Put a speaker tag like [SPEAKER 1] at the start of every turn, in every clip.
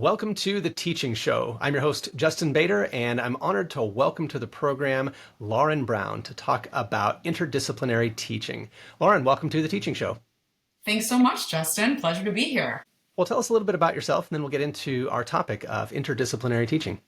[SPEAKER 1] Welcome to The Teaching Show. I'm your host, Justin Bader, and I'm honored to welcome to the program Lauren Brown to talk about interdisciplinary teaching. Lauren, welcome to The Teaching Show.
[SPEAKER 2] Thanks so much, Justin. Pleasure to be here.
[SPEAKER 1] Well, tell us a little bit about yourself, and then we'll get into our topic of interdisciplinary teaching.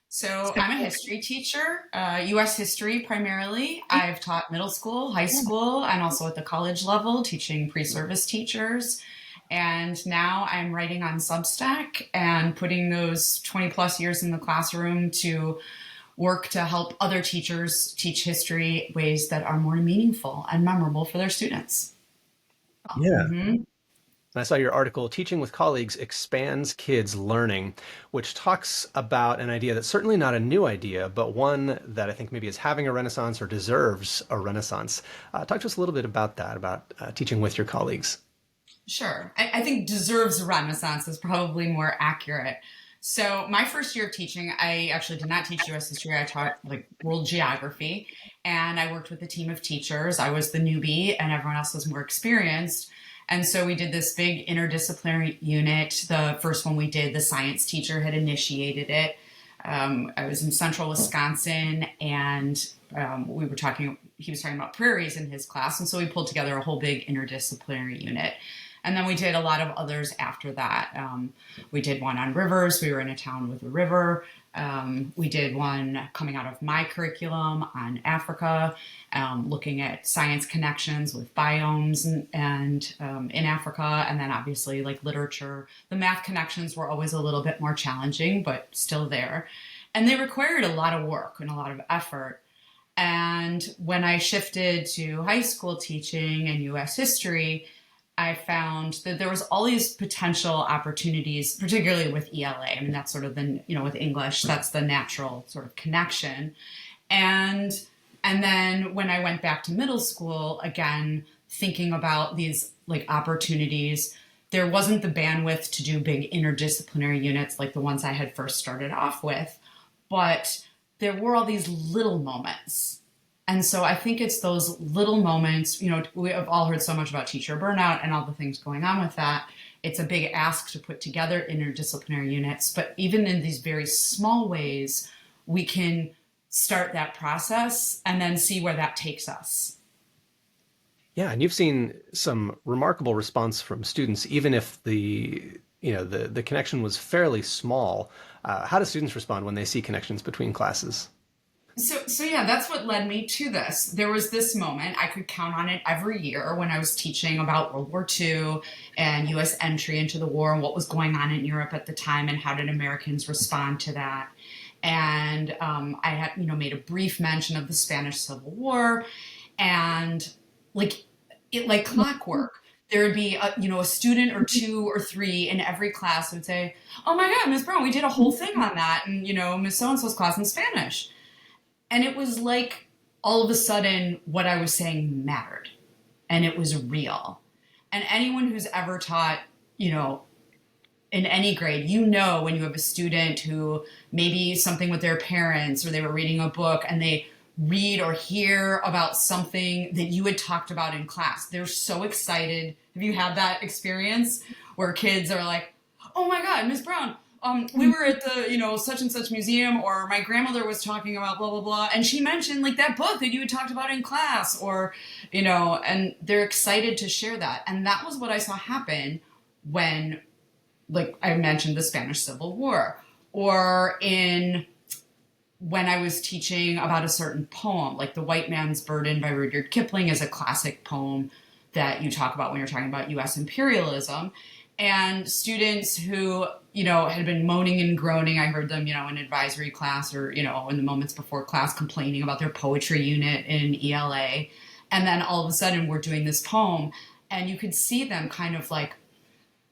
[SPEAKER 2] So, I'm a history teacher, U.S. history primarily. I've taught middle school, high school, and also at the college level, teaching pre-service teachers. And now I'm writing on Substack and putting those 20 plus years in the classroom to work to help other teachers teach history ways that are more meaningful and memorable for their students.
[SPEAKER 1] Yeah.
[SPEAKER 2] Mhm.
[SPEAKER 1] And I saw your article, Teaching with Colleagues Expands Kids' Learning, which talks about an idea that's certainly not a new idea, but one that I think maybe is having a renaissance or deserves a renaissance. Talk to us a little bit about that, about teaching with your colleagues.
[SPEAKER 2] Sure. I think deserves a renaissance is probably more accurate. So my first year of teaching, I actually did not teach US history. I taught like world geography, and I worked with a team of teachers. I was the newbie and everyone else was more experienced. And so we did this big interdisciplinary unit. The first one we did, the science teacher had initiated it. I was in central Wisconsin, and he was talking about prairies in his class. And so we pulled together a whole big interdisciplinary unit. And then we did a lot of others after that. We did one on rivers. We were in a town with a river. We did one coming out of my curriculum on Africa, looking at science connections with biomes and in Africa. And then obviously like literature. The math connections were always a little bit more challenging, but still there. And they required a lot of work and a lot of effort. And when I shifted to high school teaching and US history, I found that there was all these potential opportunities, particularly with ELA. I mean, that's sort of with English, that's the natural sort of connection. And then when I went back to middle school, again, thinking about these like opportunities, there wasn't the bandwidth to do big interdisciplinary units like the ones I had first started off with, but there were all these little moments. And so I think it's those little moments, we have all heard so much about teacher burnout and all the things going on with that. It's a big ask to put together interdisciplinary units, but even in these very small ways, we can start that process and then see where that takes us.
[SPEAKER 1] Yeah, and you've seen some remarkable response from students, even if the connection was fairly small. How do students respond when they see connections between classes?
[SPEAKER 2] So yeah, that's what led me to this. There was this moment, I could count on it every year when I was teaching about World War II and US entry into the war and what was going on in Europe at the time and how did Americans respond to that. And I had, made a brief mention of the Spanish Civil War, and like clockwork. There would be a student or two or three in every class who would say, "Oh my God, Ms. Brown, we did a whole thing on that, and Ms. So-and-so's class in Spanish." And it was like all of a sudden what I was saying mattered and it was real. And anyone who's ever taught, in any grade, when you have a student who maybe something with their parents or they were reading a book and they read or hear about something that you had talked about in class. They're so excited. Have you had that experience where kids are like, "Oh my God, Ms. Brown, we were at the, such and such museum, or my grandmother was talking about blah, blah, blah. And she mentioned like that book that you had talked about in class," or, and they're excited to share that. And that was what I saw happen when, like I mentioned, the Spanish Civil War, or when I was teaching about a certain poem, like The White Man's Burden by Rudyard Kipling is a classic poem that you talk about when you're talking about US imperialism. And students who, had been moaning and groaning, I heard them, in advisory class or, in the moments before class complaining about their poetry unit in ELA. And then all of a sudden we're doing this poem and you could see them kind of like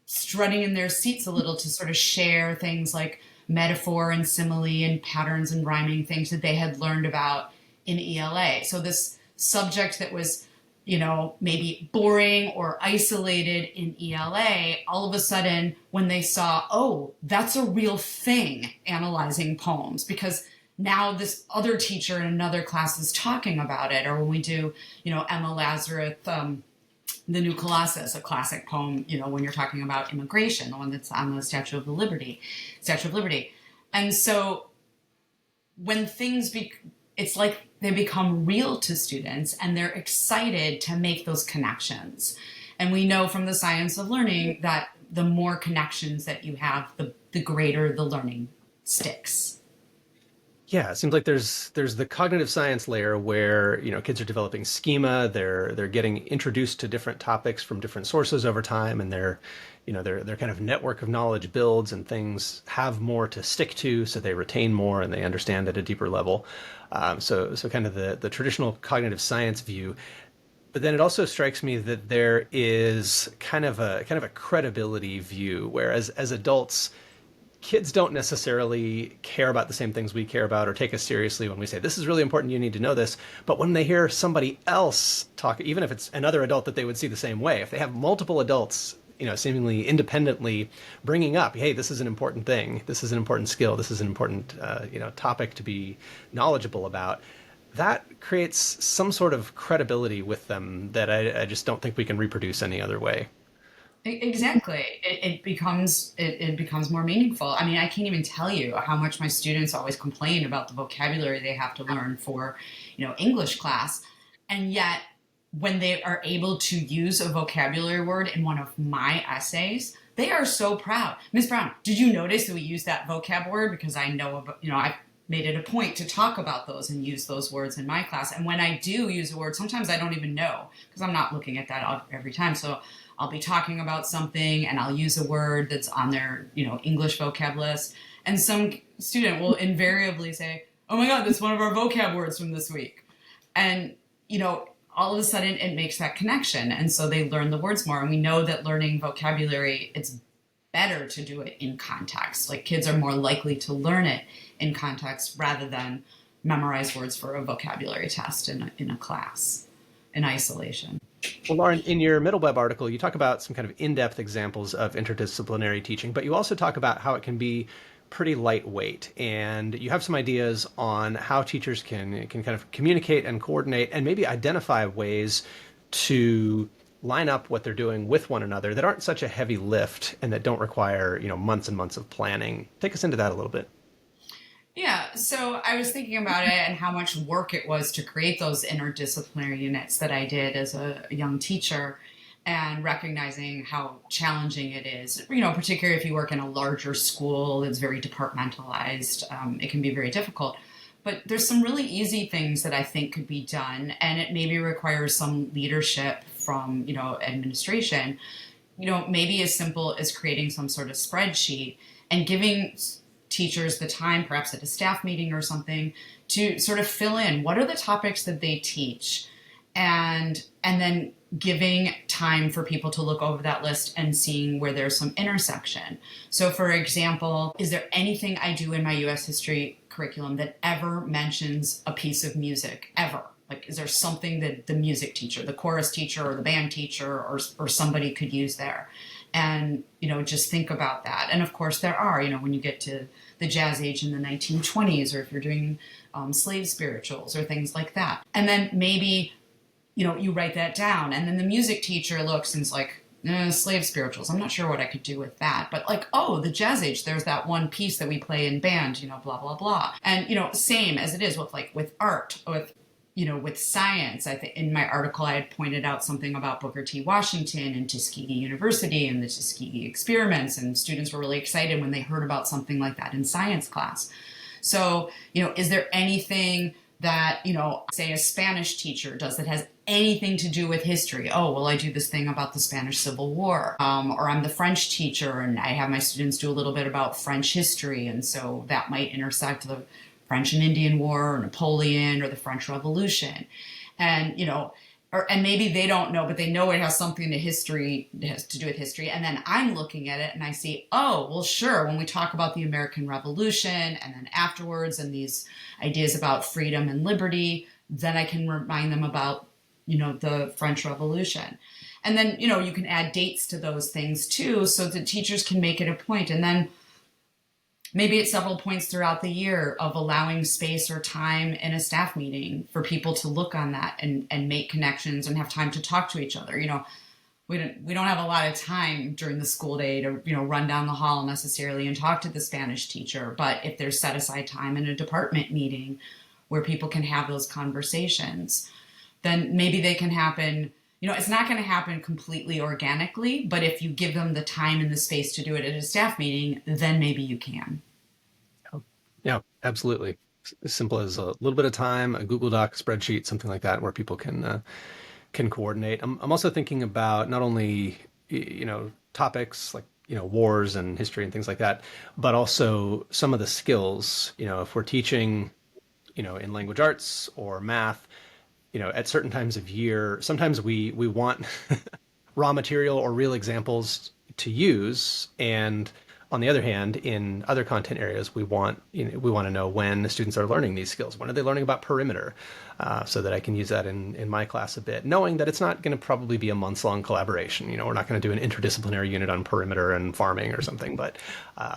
[SPEAKER 2] strutting in their seats a little to sort of share things like metaphor and simile and patterns and rhyming things that they had learned about in ELA. So this subject that was maybe boring or isolated in ELA, all of a sudden when they saw, oh, that's a real thing, analyzing poems, because now this other teacher in another class is talking about it. Or when we do, Emma Lazarus, The New Colossus, a classic poem, when you're talking about immigration, the one that's on the Statue of Liberty. And so when it's like they become real to students and they're excited to make those connections. And we know from the science of learning that the more connections that you have, the greater the learning sticks.
[SPEAKER 1] Yeah, it seems like there's the cognitive science layer where, kids are developing schema, they're getting introduced to different topics from different sources over time, and their kind of network of knowledge builds and things have more to stick to, so they retain more and they understand at a deeper level. So kind of the traditional cognitive science view. But then it also strikes me that there is kind of a credibility view, whereas as adults, kids don't necessarily care about the same things we care about or take us seriously when we say, this is really important, you need to know this. But when they hear somebody else talk, even if it's another adult that they would see the same way, if they have multiple adults, seemingly independently bringing up, hey, this is an important thing, this is an important skill, this is an important, topic to be knowledgeable about, that creates some sort of credibility with them that I just don't think we can reproduce any other way.
[SPEAKER 2] Exactly. It becomes more meaningful. I mean, I can't even tell you how much my students always complain about the vocabulary they have to learn for, English class. And yet when they are able to use a vocabulary word in one of my essays, they are so proud. Miss Brown, did you notice that we use that vocab word? Because I know, I've made it a point to talk about those and use those words in my class. And when I do use a word, sometimes I don't even know because I'm not looking at that every time. So I'll be talking about something and I'll use a word that's on their, English vocab list. And some student will invariably say, oh my God, that's one of our vocab words from this week. And, all of a sudden it makes that connection. And so they learn the words more. And we know that learning vocabulary, it's better to do it in context. Like kids are more likely to learn it in context rather than memorize words for a vocabulary test in a class in isolation.
[SPEAKER 1] Well, Lauren, in your Middle Web article, you talk about some kind of in-depth examples of interdisciplinary teaching, but you also talk about how it can be pretty lightweight. And you have some ideas on how teachers can kind of communicate and coordinate and maybe identify ways to line up what they're doing with one another that aren't such a heavy lift and that don't require, months and months of planning. Take us into that a little bit.
[SPEAKER 2] Yeah, so I was thinking about it and how much work it was to create those interdisciplinary units that I did as a young teacher, and recognizing how challenging it is, particularly if you work in a larger school that's very departmentalized, it can be very difficult. But there's some really easy things that I think could be done, and it maybe requires some leadership from, administration, maybe as simple as creating some sort of spreadsheet and giving teachers the time, perhaps at a staff meeting or something, to sort of fill in what are the topics that they teach, and then giving time for people to look over that list and seeing where there's some intersection. So for example, is there anything I do in my US history curriculum that ever mentions a piece of music ever? Like, is there something that the music teacher, the chorus teacher or the band teacher or somebody could use there? And, just think about that. And of course there are, when you get to the jazz age in the 1920s, or if you're doing slave spirituals or things like that. And then maybe, you write that down, and then the music teacher looks and is like, slave spirituals, I'm not sure what I could do with that. But like, oh, the jazz age, there's that one piece that we play in band, blah, blah, blah. And, same as it is with art, with science. I think in my article, I had pointed out something about Booker T. Washington and Tuskegee University and the Tuskegee experiments, and students were really excited when they heard about something like that in science class. So, is there anything that, say a Spanish teacher does that has anything to do with history? Oh, well, I do this thing about the Spanish Civil War. Or I'm the French teacher and I have my students do a little bit about French history. And so that might intersect the French and Indian War or Napoleon or the French Revolution. And, and maybe they don't know, but they know it has something to history, it has to do with history. And then I'm looking at it and I see, oh, well, sure, when we talk about the American Revolution and then afterwards and these ideas about freedom and liberty, then I can remind them about, the French Revolution. And then, you can add dates to those things too, so that teachers can make it a point. And then maybe at several points throughout the year of allowing space or time in a staff meeting for people to look on that and make connections and have time to talk to each other. we don't have a lot of time during the school day to run down the hall necessarily and talk to the Spanish teacher. But if there's set aside time in a department meeting where people can have those conversations, then maybe they can happen. It's not going to happen completely organically, but if you give them the time and the space to do it at a staff meeting, then maybe you can.
[SPEAKER 1] Yeah, absolutely. As simple as a little bit of time, a Google Doc spreadsheet, something like that, where people can coordinate. I'm also thinking about not only topics like wars and history and things like that, but also some of the skills. If we're teaching in language arts or math, at certain times of year, sometimes we want raw material or real examples to use. And on the other hand, in other content areas, we want to know when the students are learning these skills. When are they learning about perimeter, so that I can use that in my class a bit, knowing that it's not going to probably be a months long collaboration. We're not going to do an interdisciplinary unit on perimeter and farming or something, but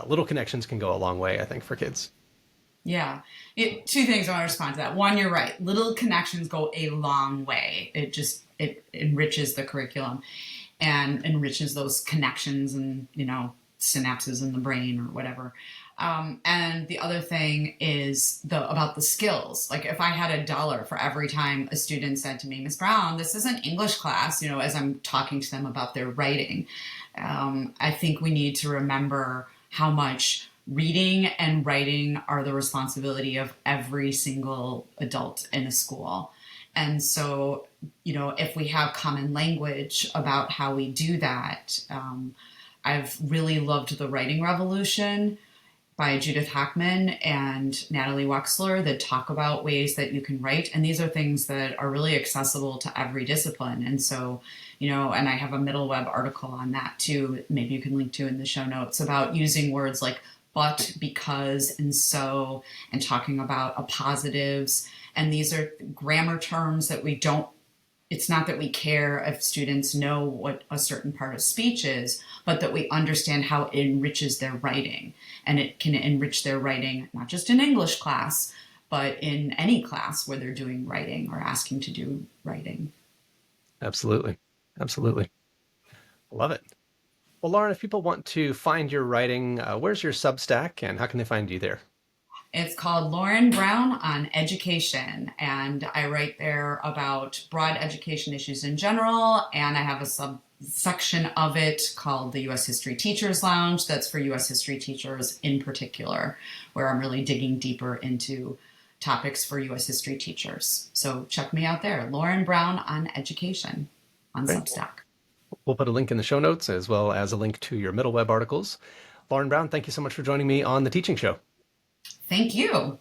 [SPEAKER 1] little connections can go a long way, I think, for kids.
[SPEAKER 2] Yeah. Two things I want to respond to that. One, you're right. Little connections go a long way. It enriches the curriculum and enriches those connections and, synapses in the brain or whatever. And the other thing is about the skills. Like if I had $1 for every time a student said to me, Miss Brown, this is an English class, as I'm talking to them about their writing, I think we need to remember how much reading and writing are the responsibility of every single adult in a school. And so, if we have common language about how we do that, I've really loved The Writing Revolution by Judith Hackman and Natalie Wexler that talk about ways that you can write. And these are things that are really accessible to every discipline. And so, and I have a Middle Web article on that too, maybe you can link to in the show notes, about using words like but, because, and so, and talking about appositives. And these are grammar terms that it's not that we care if students know what a certain part of speech is, but that we understand how it enriches their writing. And it can enrich their writing, not just in English class, but in any class where they're doing writing or asking to do writing.
[SPEAKER 1] Absolutely. Absolutely. Love it. Well, Lauren, if people want to find your writing, where's your Substack and how can they find you there?
[SPEAKER 2] It's called Lauren Brown on Education, and I write there about broad education issues in general, and I have a subsection of it called the U.S. History Teachers Lounge that's for U.S. history teachers in particular, where I'm really digging deeper into topics for U.S. history teachers. So check me out there, Lauren Brown on Education on
[SPEAKER 1] Great.
[SPEAKER 2] Substack.
[SPEAKER 1] We'll put a link in the show notes as well as a link to your Middle Web articles. Lauren Brown, thank you so much for joining me on The Teaching Show.
[SPEAKER 2] Thank you.